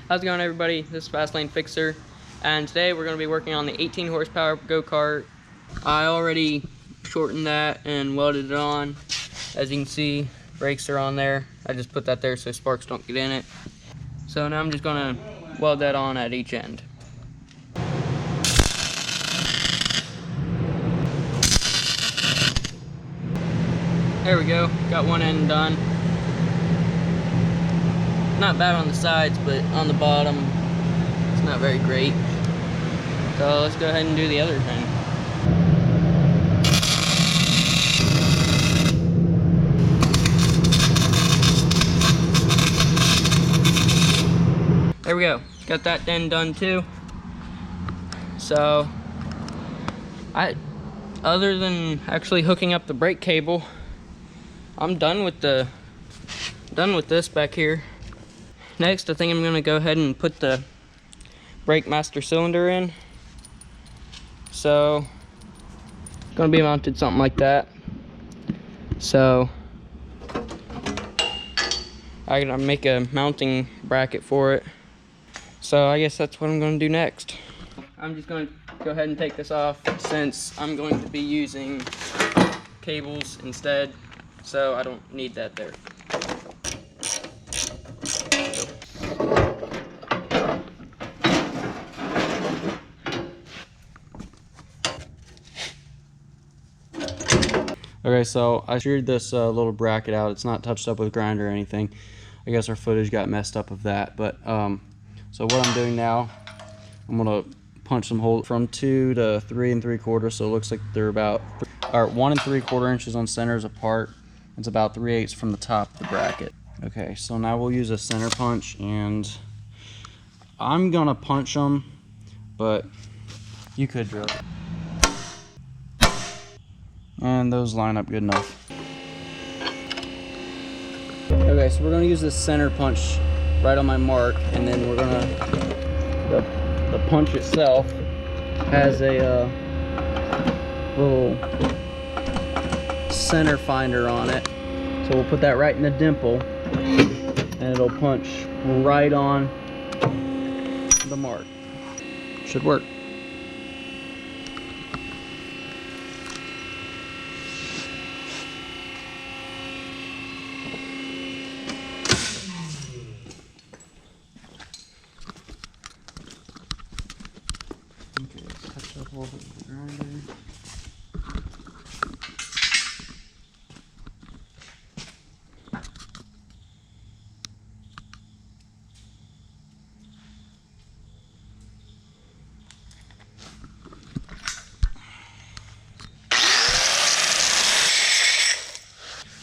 How's it going, everybody? This is Fast Lane Fixer, and today we're going to be working on the 18 horsepower go-kart. I already shortened that and welded it on. As you can see, brakes are on there. I just put that there so sparks don't get in it. So now I'm just going to weld that on at each end. There we go, got one end done. Not bad on the sides, but on the bottom, it's not very great. So let's go ahead and do the other thing. There we go, got that end done too. So, other than actually hooking up the brake cable, I'm done with this back here. Next, I think I'm gonna go ahead and put the brake master cylinder in. So, it's gonna be mounted something like that. So, I'm gonna make a mounting bracket for it. So I guess that's what I'm gonna do next. I'm just gonna go ahead and take this off since I'm going to be using cables instead. So I don't need that there. Okay, so I sheared this little bracket out. It's not touched up with grinder or anything. I guess our footage got messed up of that. But so what I'm doing now, I'm gonna punch some holes from 2 to 3 3/4. So it looks like they're about 1 3/4 inches on centers apart. It's about 3/8 from the top of the bracket. Okay, so now we'll use a center punch, and I'm gonna punch them, but you could drill it. And those line up good enough. Okay, so we're gonna use this center punch right on my mark, and then we're gonna, the punch itself has a little center finder on it. So we'll put that right in the dimple, and it'll punch right on the mark. Should work. Okay, let's touch up a little bit with the grinder.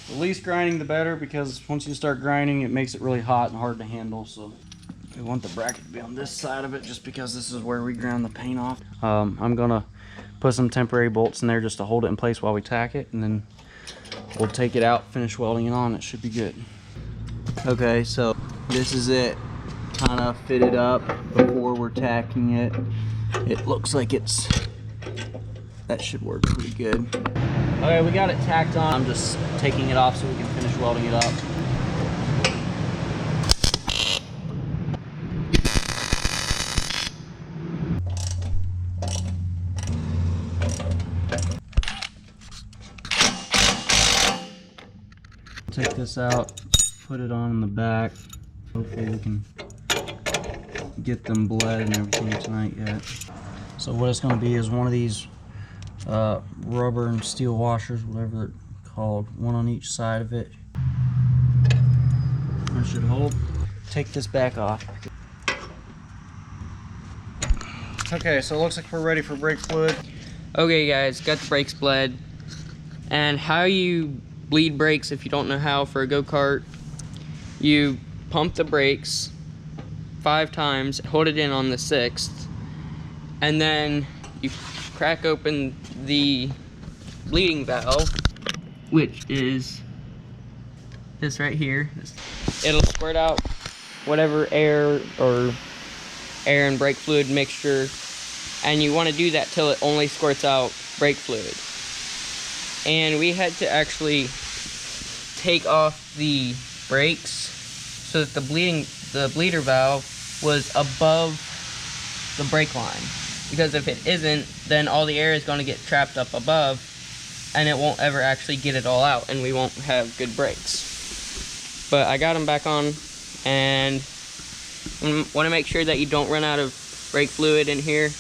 The least grinding the better, because once you start grinding it makes it really hot and hard to handle. So we want the bracket to be on this side of it just because this is where we ground the paint off. I'm gonna put some temporary bolts in there just to hold it in place while we tack it, and then we'll take it out, finish welding it on. It should be good. Okay, so this is it, kind of fitted up before we're tacking it. It looks like that should work pretty good. Okay, we got it tacked on. I'm just taking it off so we can finish welding it up. Take this out, put it on in the back. Hopefully we can get them bled and everything tonight yet. So what it's going to be is one of these rubber and steel washers, whatever they're called, one on each side of it. That should hold. Take this back off. Okay, so it looks like we're ready for brake fluid. Okay guys, got the brakes bled. And how you bleed brakes, if you don't know how, for a go-kart, you pump the brakes 5 times, hold it in on the 6th, and then you crack open the bleeding valve, which is this right here. It'll squirt out whatever air and brake fluid mixture, and you want to do that till it only squirts out brake fluid. And we had to actually take off the brakes so that the bleeder valve was above the brake line. Because if it isn't, then all the air is going to get trapped up above, and it won't ever actually get it all out, and we won't have good brakes. But I got them back on, and I want to make sure that you don't run out of brake fluid in here,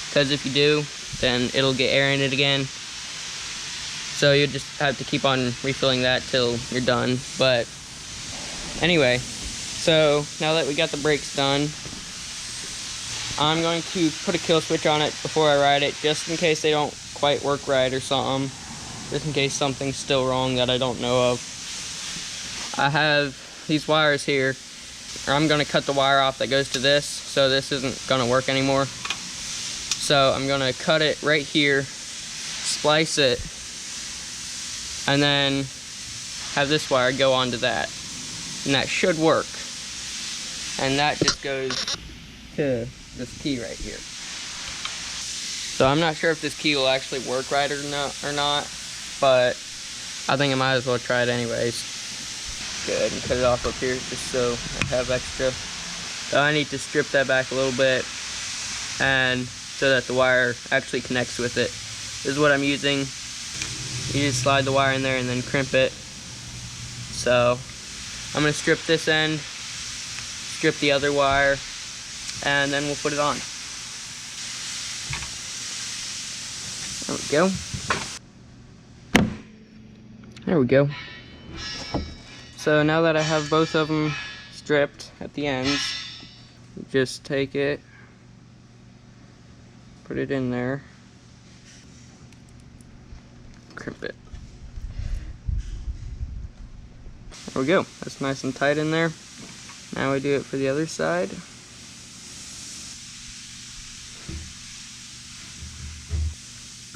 because if you do, then it'll get air in it again. So you just have to keep on refilling that till you're done. But anyway, so now that we got the brakes done, I'm going to put a kill switch on it before I ride it, just in case they don't quite work right or something. Just in case something's still wrong that I don't know of. I have these wires here. I'm going to cut the wire off that goes to this, so this isn't going to work anymore. So I'm going to cut it right here, splice it, and then have this wire go onto that. And that should work. And that just goes to this key right here. So I'm not sure if this key will actually work right or not, but I think I might as well try it anyways. Go ahead and cut it off up here just so I have extra. So I need to strip that back a little bit, and so that the wire actually connects with it. This is what I'm using. You just slide the wire in there and then crimp it. So I'm going to strip this end, strip the other wire, and then we'll put it on. There we go. There we go. So now that I have both of them stripped at the ends, just take it, put it in there, crimp it. There we go. That's nice and tight in there. Now we do it for the other side.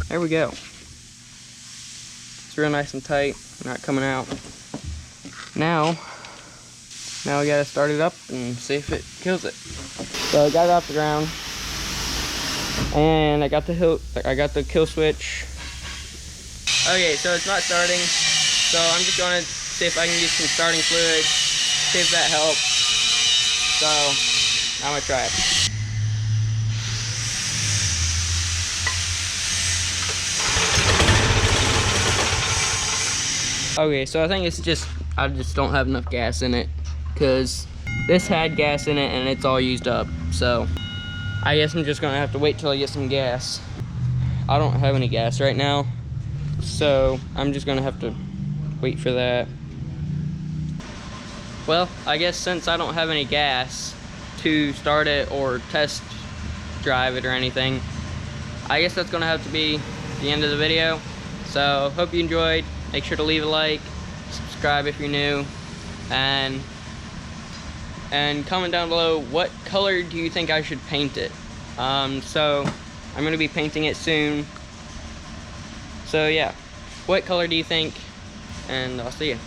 There we go. It's real nice and tight, not coming out. Now we gotta start it up and see if it kills it. So I got it off the ground, and I got the kill switch. Okay, so it's not starting. So I'm just gonna see if I can use some starting fluid, see if that helps. So I'm gonna try it. Okay, so I think it's just, I just don't have enough gas in it, because this had gas in it and it's all used up. So I guess I'm just gonna have to wait till I get some gas. I don't have any gas right now, so I'm just gonna have to wait for that. Well, I guess since I don't have any gas to start it or test drive it or anything, I guess that's gonna have to be the end of the video. So hope you enjoyed. Make sure to leave a like, subscribe if you're new, and comment down below what color do you think I should paint it. So I'm gonna be painting it soon. So yeah, what color do you think? And I'll see you.